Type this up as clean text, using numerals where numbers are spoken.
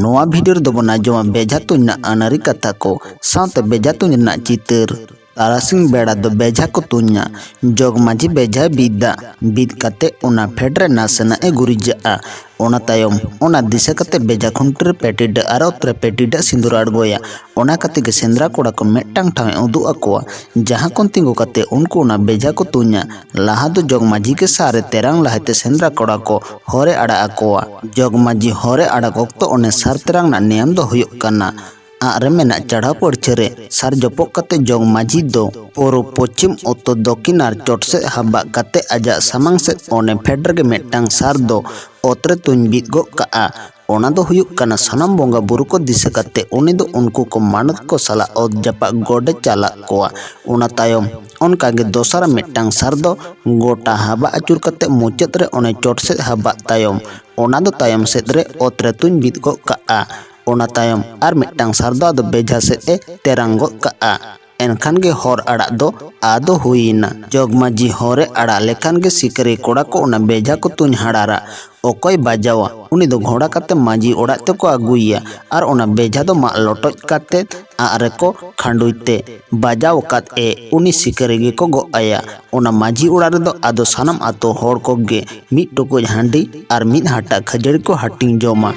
नोआ भिडियो दो बना जो बेजा तुन अनारी कथा को साथ बेजा तुन चितर तारासिंग बेड़ा दो बेजा को तुन्या जोग माझी बेजा बिदा बिद कते उना फेडरे नासना ए गुरिजा ओना तायम ओना दिशा कते बेजा खुंटर पेटिड आरो त्रे पेटिड सिंदूर अड़गोया ओना कते के सेंद्रा कोड़ा को मेटांग ठावे उदु अकोआ जहां कोन तिंगु कते उनको ओना बेजा को तुन्या लाहा दो जोग माझी के सारे तेरांग लाहते सेंद्रा कोड़ा को होरे अड़ा अकोआ जोग माझी होरे अड़ा ओक्तो ओने सार तेरांग ना नियम दो हुयुक कना आरे मेना चढ़ा पड़छरे सार जपक कते जोग माझी दो पूर्व पश्चिम उत्तर दक्षिण आर चोट से हबा कते आजा सामांग से ओने फेडर के मेटांग सार दो ओतरे तुन बीत गो का ओना दो हुयुक कना सनम बोंगा बुरु को दिशा कते उनी दो उनको को मानत को सला ओद जपा गोडे चाला कोआ ओना तायम उनका के दोसरा मेटांग सार दो गोटा हबा अचुर कते मुचत रे ओने चोट से हबा तायम ओना दो तायम सेद रे ओतरे तुन बीत गो का ओना तायम आर मिटांग सारदा दो बेजा से ए तेरंगो का एनखान के हर अड़ा दो आदो हुईना जोग माझी हरे अड़ा लेखान के सिकरी कोड़ा को ओना बेजा को तुन हाड़ारा ओकोय बाजावा उनी दो घोड़ा कते माझी ओड़ा ते को अगुइया आर ओना बेजा दो मा लोटोज कते आरे को खांडुइते बाजाव कत ए उनी सिकरी गे को गो आया ओना माझी ओड़ा रे दो आदो सनम आतो हर को गे मिट टुकुज हांडी आर मिट हाटा खजड़ी को हटिंग जोमा।